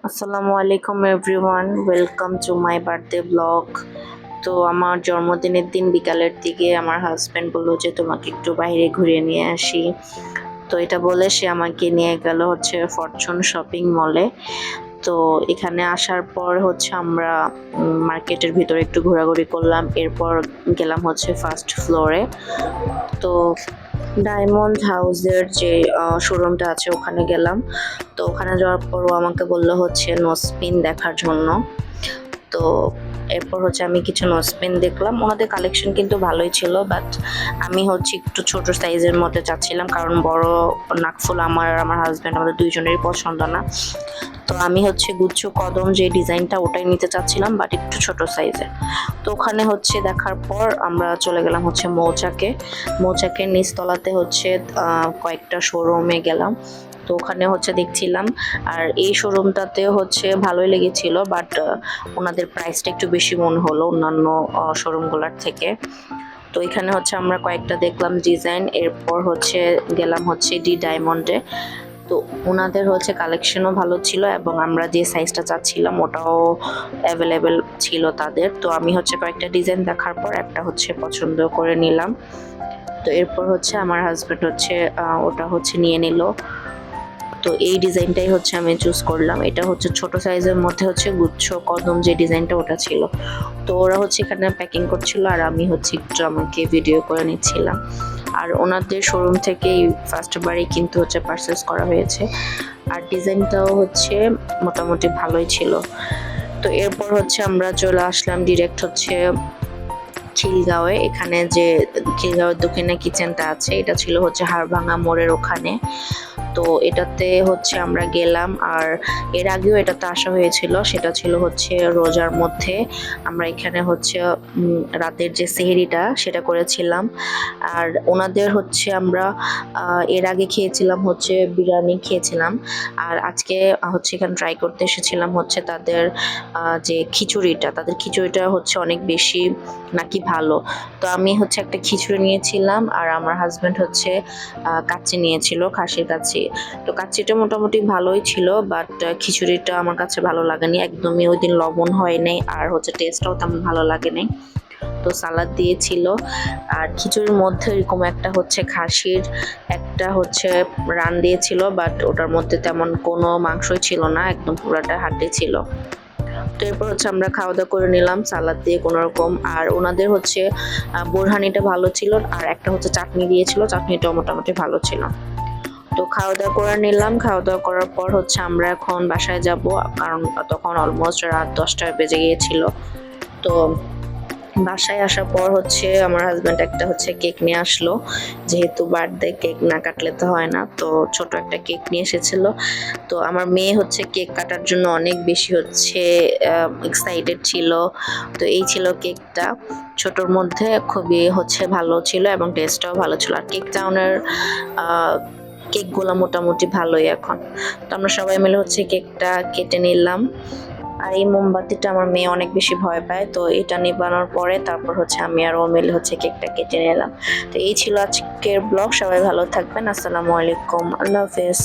আসসালামু আলাইকুম everyone, welcome to my birthday blog. তো আমার জন্মদিনের দিন বিকালের দিকে আমার হাজব্যান্ড বললো যে তোমাকে একটু বাইরে ঘুরিয়ে নিয়ে আসি। তো এটা বলে সে আমাকে নিয়ে গেল হচ্ছে ফরচুন শপিং মলে। তো এখানে আসার পর হচ্ছে আমরা মার্কেটের ভিতরে একটু ঘোরাঘুরি করলাম, এরপর গেলাম হচ্ছে ফার্স্ট ফ্লোরে। তো ডায়মন্ড হাউসের যে শোরুমটা আছে ওখানে গেলাম। তো ওখানে যাওয়ার পর ও আমাকে বললো হচ্ছে নোজপিন দেখার জন্য। তো এরপর হচ্ছে আমি কিছু নোজপিন দেখলাম, ওনাদের কালেকশন কিন্তু ভালোই ছিল, বাট আমি হচ্ছে একটু ছোট সাইজের মধ্যে চাচ্ছিলাম, কারণ বড় নাকফুল আমার আর আমার হাজব্যান্ড আমাদের দুইজনেরই পছন্দ না। তো আমি হচ্ছে গুচ্ছ কদম যে ডিজাইনটা ওটাই নিতে চাচ্ছিলাম, বাট একটু ছোট সাইজের। তো ওখানে হচ্ছে দেখার পর আমরা চলে গেলাম হচ্ছে মৌচাকের নিচতলাতে হচ্ছে কয়েকটা শোরুমে গেলাম। তো ওখানে হচ্ছে দেখছিলাম, আর এই শোরুমটাতে হচ্ছে ভালোই লেগেছিল, বাট ওনাদের প্রাইসটা একটু বেশি মনে হলো অন্যান্য শোরুমগুলোর থেকে। তো এখানে হচ্ছে আমরা কয়েকটা দেখলাম ডিজাইন, এরপর হচ্ছে গেলাম হচ্ছে ডি ডায়মন্ডে। তো ওনাদের হচ্ছে কালেকশনও ভালো ছিল এবং আমরা যে সাইজটা চাচ্ছিলাম ওটাও অ্যাভেলেবেল ছিল তাদের। তো আমি হচ্ছে কয়েকটা ডিজাইন দেখার পর একটা হচ্ছে পছন্দ করে নিলাম। তো এরপর হচ্ছে আমার হাজব্যান্ড হচ্ছে ওটা হচ্ছে নিয়ে নিল। তো এই ডিজাইনটাই হচ্ছে আমি চুজ করলাম, এটা হচ্ছে ছোট সাইজের মধ্যে হচ্ছে গুচ্ছ কদম যে ডিজাইনটা ওটা ছিল। তো ওরা হচ্ছে এখানে প্যাকিং করছিল আর আমি হচ্ছে একটু আমাকে ভিডিও করে নিচ্ছিলাম। আর ওনাদের শোরুম থেকেই ফার্স্ট বারই কিন্তু হচ্ছে পারচেস করা হয়েছে, আর ডিজাইনটাও হচ্ছে মোটামুটি ভালোই ছিল। তো এরপর হচ্ছে আমরা চলে আসলাম ডিরেক্ট হচ্ছে খিলগাঁওয়ে। এখানে যে খিলগাঁওয়ের দক্ষিণে কিচেনটা আছে এটা ছিল হচ্ছে হাড়ভাঙা মোড়ের ওখানে। তো এটাতে হচ্ছে আমরা গেলাম, আর এর আগেও এটাতে আসা হয়েছিল, সেটা ছিল হচ্ছে রোজার মধ্যে। আমরা এখানে হচ্ছে রাতের যে সেহরিটা সেটা করেছিলাম। আর ওনাদের হচ্ছে আমরা এর আগে খেয়েছিলাম হচ্ছে বিরিয়ানি খেয়েছিলাম, আর আজকে হচ্ছে এখানে ট্রাই করতে এসেছিলাম হচ্ছে তাদের যে খিচুড়িটা, তাদের খিচুড়িটা হচ্ছে অনেক বেশি নাকি ভালো। তো আমি হচ্ছে একটা খিচুড়ি নিয়েছিলাম আর আমার হাজব্যান্ড হচ্ছে কাচ্চি নিয়েছিল, খাসির কাচ্চি। তো কাচ্চিটা মোটামুটি ভালোই ছিল, বাট খিচুড়িটা আমার কাছে ভালো লাগেনি একদমই, ওই দিন লবণ হয় নাই আর হচ্ছে টেস্টটাও তেমন ভালো লাগে নাই। তো সালাদ দিয়েছিল, আর খিচুড়ির মধ্যে এরকম একটা হচ্ছে খাসির একটা হচ্ছে রান দিয়েছিল, বাট ওটার মধ্যে তেমন কোনো মাংসই ছিল না, একদম পুরাটা হাড্ডি ছিল। তো এরপর হচ্ছে আমরা খাওয়া দাওয়া করে নিলাম সালাদ দিয়ে কোনো রকম। আর ওনাদের হচ্ছে বোরহানিটা ভালো ছিল, আর একটা হচ্ছে চাটনি দিয়েছিল, চাটনিটাও মোটামুটি ভালো ছিল। তো খাওয়া দাওয়া করে নিলাম, খাওয়া দাওয়া করার পর হচ্ছে আমরা এখন বাসায় যাব, কারণ তখন অলমোস্ট রাত 10টা বেজে গিয়েছিল। তো বাসায় আসার পর হচ্ছে আমার হাজব্যান্ড একটা হচ্ছে কেক নিয়ে আসলো, যেহেতু বার্থডে কেক না কাটলে তো হয় না, তো ছোট একটা কেক নিয়ে এসেছিল। তো আমার মেয়ে হচ্ছে কেক কাটার জন্য অনেক বেশি হচ্ছে এক্সাইটেড ছিল। তো এই ছিল কেকটা, ছোটর মধ্যে খুবই হচ্ছে ভালো ছিল এবং টেস্টটাও ভালো ছিল, আর কেকটা ওনার কেকগুলো মোটামুটি ভালোই এখন। তো আমরা সবাই মিলে হচ্ছে কেকটা কেটে নিলাম। আর এই মোমবাতিটা আমার মেয়ে অনেক বেশি ভয় পায়, তো এটা নিবানোর পরে তারপর হচ্ছে আমি আর ও মিলে হচ্ছে কেকটা কেটে নিলাম। তো এই ছিল আজকের ব্লগ, সবাই ভালো থাকবেন, আসসালামু আলাইকুম, আল্লাহ হাফেজ।